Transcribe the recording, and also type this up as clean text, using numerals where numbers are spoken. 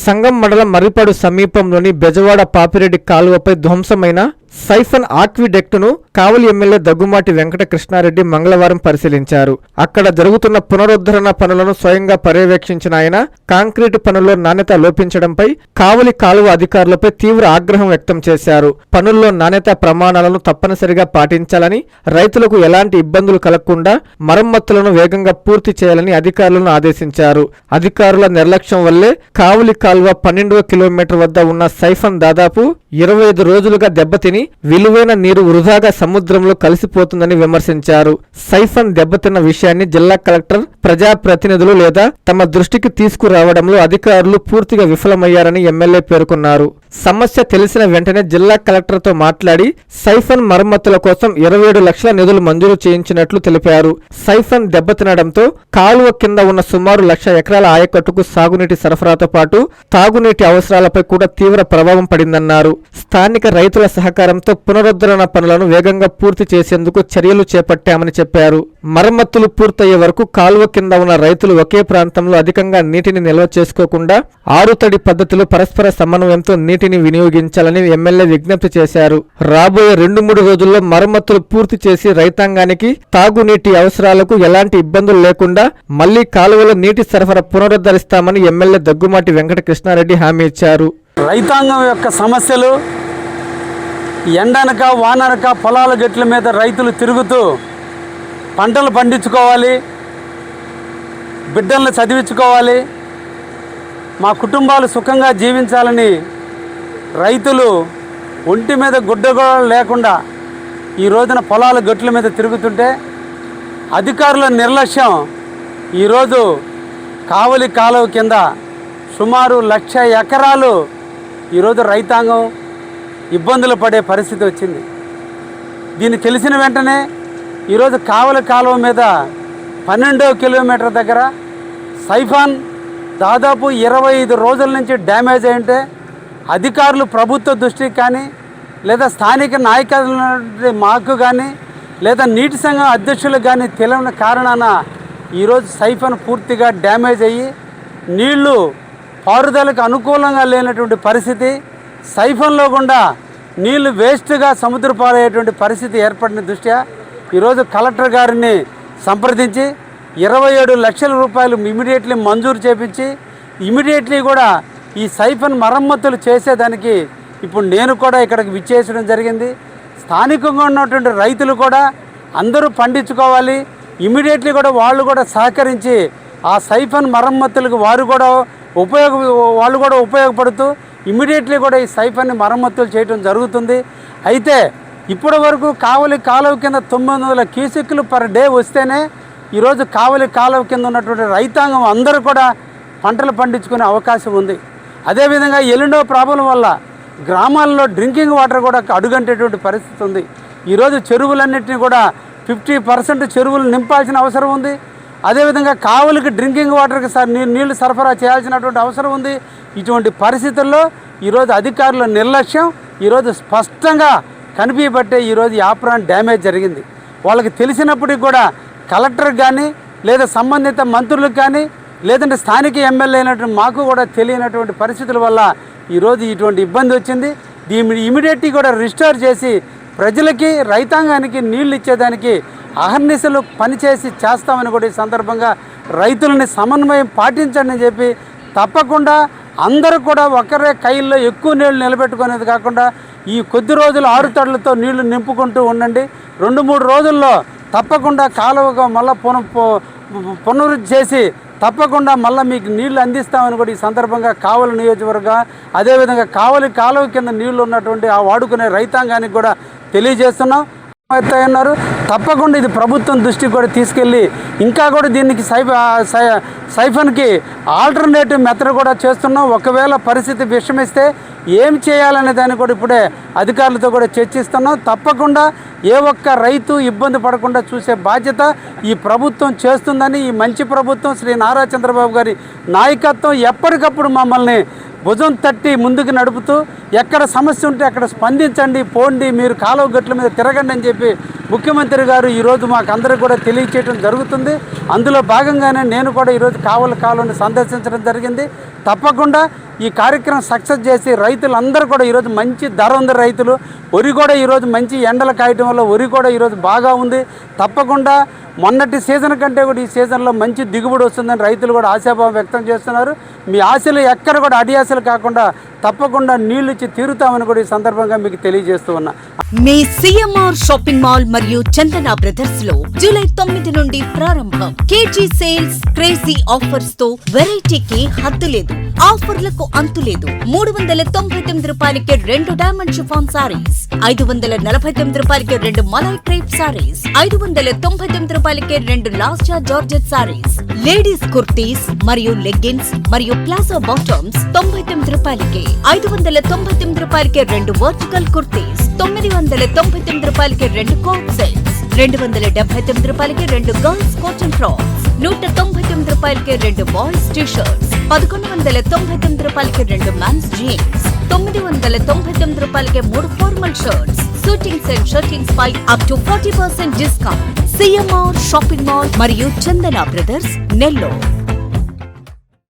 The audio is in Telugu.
సంగం మండలం మర్రిపాడు సమీపంలోని బెజవాడ పాపిరెడ్డి కాలువపై ధ్వంసమైన సైఫన్ ఆక్విడెక్టును కావలి ఎమ్మెల్యే దగ్గుమాటి వెంకట కృష్ణారెడ్డి మంగళవారం పరిశీలించారు. అక్కడ జరుగుతున్న పునరుద్ధరణ పనులను స్వయంగా పర్యవేక్షించిన ఆయన కాంక్రీటు పనుల్లో నాణ్యత లోపించడంపై కావలి కాలువ అధికారులపై తీవ్ర ఆగ్రహం వ్యక్తం చేశారు. పనుల్లో నాణ్యత ప్రమాణాలను తప్పనిసరిగా పాటించాలని, రైతులకు ఎలాంటి ఇబ్బందులు కలగకుండా మరమ్మతులను వేగంగా పూర్తి చేయాలని అధికారులను ఆదేశించారు. అధికారుల నిర్లక్ష్యం వల్లే కావలి కాలువ 12వ కిలోమీటర్ వద్ద ఉన్న సైఫన్ దాదాపు 25 రోజులుగా దెబ్బతిని విలువైన నీరు వృధాగా సముద్రంలో కలిసిపోతుందని విమర్శించారు. సైఫన్ దెబ్బతిన్న విషయాన్ని జిల్లా కలెక్టర్, ప్రజాప్రతినిధులు లేదా తమ దృష్టికి తీసుకురావడంలో అధికారులు పూర్తిగా విఫలమయ్యారని ఎమ్మెల్యే పేర్కొన్నారు. సమస్య తెలిసిన వెంటనే జిల్లా కలెక్టర్తో మాట్లాడి సైఫన్ మరమ్మతుల కోసం 27 లక్షల నిధులు మంజూరు చేయించినట్లు తెలిపారు. సైఫన్ దెబ్బతినడంతో కాలువ కింద ఉన్న సుమారు 1,00,000 ఎకరాల ఆయకట్టుకు సాగునీటి సరఫరాతో పాటు తాగునీటి అవసరాలపై కూడా తీవ్ర ప్రభావం పడిందన్నారు. స్థానిక రైతుల సహకారంతో పునరుద్ధరణ పనులను వేగంగా పూర్తి చేసేందుకు చర్యలు చేపట్టామని చెప్పారు. మరమ్మతులు పూర్తయ్యే వరకు కాలువ కింద ఉన్న రైతులు ఒకే ప్రాంతంలో అధికంగా నీటిని నిల్వ చేసుకోకుండా ఆరుతడి పద్ధతిలో పరస్పర సమన్వయంతో నీటిని వినియోగించాలని ఎమ్మెల్యే విజ్ఞప్తి చేశారు. రాబోయే 2-3 రోజుల్లో మరమ్మతులు పూర్తి చేసి రైతాంగానికి తాగునీటి అవసరాలకు ఎలాంటి ఇబ్బందులు లేకుండా మళ్లీ కాలువలో నీటి సరఫరా పునరుద్ధరిస్తామని ఎమ్మెల్యే దగ్గుమాటి వెంకట కృష్ణారెడ్డి హామీ ఇచ్చారు. రైతాంగం యొక్క సమస్యలు ఎండనక వాననక పొలాల గట్ల మీద రైతులు తిరుగుతూ పంటలు పండించుకోవాలి, బిడ్డలను చదివించుకోవాలి, మా కుటుంబాలు సుఖంగా జీవించాలని రైతులు ఒంటి మీద గుడ్డ కూడా లేకుండా ఈ రోజున పొలాల గట్ల మీద తిరుగుతుంటే అధికారుల నిర్లక్ష్యం ఈరోజు కావలి కాలువ కింద సుమారు 1,00,000 ఎకరాలు ఈరోజు రైతాంగం ఇబ్బందులు పడే పరిస్థితి వచ్చింది. దీన్ని తెలిసిన వెంటనే ఈరోజు కావలి కాలువ మీద 12వ కిలోమీటర్ దగ్గర సైఫాన్ దాదాపు 25 రోజుల నుంచి డ్యామేజ్ అయింటే అధికారులు ప్రభుత్వ దృష్టికి కానీ లేదా స్థానిక నాయకుల మాకు కానీ లేదా నీటి సంఘం అధ్యక్షులకు కానీ తెలియని కారణాన ఈరోజు సైఫాన్ పూర్తిగా డ్యామేజ్ అయ్యి నీళ్లు పారుదలకు అనుకూలంగా లేనటువంటి పరిస్థితి, సైఫన్లో గుండా నీళ్లు వేస్ట్గా సముద్ర పాలయ్యేటువంటి పరిస్థితి ఏర్పడిన దృష్ట్యా ఈరోజు కలెక్టర్ గారిని సంప్రదించి 27 లక్షల రూపాయలు ఇమీడియట్లీ మంజూరు చేపించి ఇమీడియట్లీ కూడా ఈ సైఫన్ మరమ్మతులు చేసేదానికి ఇప్పుడు నేను కూడా ఇక్కడికి విచ్చేసడం జరిగింది. స్థానికంగా ఉన్నటువంటి రైతులు కూడా అందరూ పండించుకోవాలి, ఇమీడియట్లీ కూడా వాళ్ళు కూడా సహకరించి ఆ సైఫన్ మరమ్మతులకు వాళ్ళు కూడా ఉపయోగపడుతూ ఇమీడియట్లీ కూడా ఈ సైఫన్ని మరమ్మతులు చేయడం జరుగుతుంది. అయితే ఇప్పటి వరకు కావలి కాలువ కింద 900 క్యూసెక్కులు పర్ డే వస్తేనే ఈరోజు కావలి కాలువ కింద ఉన్నటువంటి రైతాంగం అందరూ కూడా పంటలు పండించుకునే అవకాశం ఉంది. అదేవిధంగా ఎలినో ప్రాబ్లం వల్ల గ్రామాల్లో డ్రింకింగ్ వాటర్ కూడా అడుగంటేటువంటి పరిస్థితి ఉంది. ఈరోజు చెరువులన్నింటినీ కూడా 50% చెరువులు నింపాల్సిన అవసరం ఉంది. అదేవిధంగా కావలికి డ్రింకింగ్ వాటర్కి నీళ్లు సరఫరా చేయాల్సినటువంటి అవసరం ఉంది. ఇటువంటి పరిస్థితుల్లో ఈరోజు అధికారుల నిర్లక్ష్యం ఈరోజు స్పష్టంగా కనిపించబట్టే ఈరోజు యాప్రాన్ డ్యామేజ్ జరిగింది. వాళ్ళకి తెలిసినప్పటికి కూడా కలెక్టర్కి కానీ లేదా సంబంధిత మంత్రులకు కానీ లేదంటే స్థానిక ఎమ్మెల్యే అయినటువంటి మాకు కూడా తెలియనటువంటి పరిస్థితుల వల్ల ఈరోజు ఇటువంటి ఇబ్బంది వచ్చింది. దీన్ని ఇమీడియట్లీ కూడా రిస్టోర్ చేసి ప్రజలకి రైతాంగానికి నీళ్లు ఇచ్చేదానికి అహర్నిశలు పనిచేసి చేస్తామని కూడా ఈ సందర్భంగా రైతులని సమన్వయం పాటించండి అని చెప్పి తప్పకుండా అందరూ కూడా ఒకరే కైల్లో ఎక్కువ నీళ్లు నిలబెట్టుకునేది కాకుండా ఈ కొద్ది రోజులు ఆరుతడులతో నీళ్లు నింపుకుంటూ ఉండండి. 2-3 రోజుల్లో తప్పకుండా కాలువగా మళ్ళీ పునరుద్ధి చేసి తప్పకుండా మళ్ళీ మీకు నీళ్లు అందిస్తామని కూడా ఈ సందర్భంగా కావలి నియోజకవర్గ అదేవిధంగా కావలి కాలువ కింద నీళ్లు ఉన్నటువంటి ఆ వాడుకునే రైతాంగానికి కూడా తెలియజేస్తున్నాం. అన్నారు తప్పకుండా ఇది ప్రభుత్వం దృష్టికి కూడా తీసుకెళ్ళి ఇంకా కూడా దీనికి సైఫన్కి ఆల్టర్నేటివ్ మెథడ్ కూడా చేస్తున్నాం. ఒకవేళ పరిస్థితి విషమిస్తే ఏం చేయాలనే దాన్ని కూడా ఇప్పుడే అధికారులతో కూడా చర్చిస్తున్నాం. తప్పకుండా ఏ ఒక్క రైతు ఇబ్బంది పడకుండా చూసే బాధ్యత ఈ ప్రభుత్వం చేస్తుందని, ఈ మంచి ప్రభుత్వం శ్రీ నారా చంద్రబాబు గారి నాయకత్వం ఎప్పటికప్పుడు మమ్మల్ని భుజం తట్టి ముందుకు నడుపుతూ ఎక్కడ సమస్య ఉంటే అక్కడ స్పందించండి, పోండి, మీరు కాలువ గట్ల మీద తిరగండి అని చెప్పి ముఖ్యమంత్రి గారు ఈరోజు మాకు అందరికీ కూడా తెలియచేయడం జరుగుతుంది. అందులో భాగంగానే నేను కూడా ఈరోజు కావలి కాలువని సందర్శించడం జరిగింది. తప్పకుండా ఈ కార్యక్రమం సక్సెస్ చేసి రైతులందరూ కూడా ఈరోజు మంచి ధర ఉంది. రైతులు వరి కూడా ఈరోజు మంచి ఎండలు కాయటం వల్ల వరి కూడా ఈరోజు బాగా ఉంది. తప్పకుండా మొన్నటి సీజన్ కంటే కూడా ఈ సీజన్లో మంచి దిగుబడి వస్తుందని రైతులు కూడా ఆశాభావం వ్యక్తం చేస్తున్నారు. మీ ఆశలు ఎక్కడ కూడా అడియాసలు కాకుండా తప్పకుండా నీళ్లు ఇచ్చి తీరుతామని కూడా ఈ సందర్భంగా మీకు తెలియజేస్తూ ఉన్నా. మీ సిఎంఆర్ షాపింగ్ మాల్ మరియు చందన బ్రదర్స్ లో జూలై 9 నుండి ప్రారంభం. కేజీ సేల్స్, క్రేజీ ఆఫర్స్ తో వెరైటీకి హద్దు లేదు, ఆఫర్లకు అంతు లేదు. 399 రూపాయలకి 2 డైమండ్ షిఫాన్ సారీస్, 549 రూపాయలకి 2 మలై క్రేప్ సారీస్, 599 రూపాయలకి 2 లాస్టా జార్జెట్ సారీస్, లేడీస్ కుర్తీస్ మరియు లెగ్గిన్స్ మరియు ప్లాజో బాటమ్స్ 99 రూపాయలకి, 599 రూపాయలకి 2 వర్టికల్ కుర్తీస్, 999 రూపాయలకి 2 కోట్ సెట్స్, 279 రూపాయలకి 2 గర్ల్స్ కాటన్ ఫ్రాక్స్, 199 రూపాయలకి 2 బాయ్స్ టీ షర్ట్స్, 1199 రూపాయలకి 2 మెన్స్ జీన్స్, 999 రూపాయలకి 3 formal shirts, suitings and shirtings పై up to 40% discount. CMR Shopping Mall మరియు చందన బ్రదర్స్, నెల్లూరు.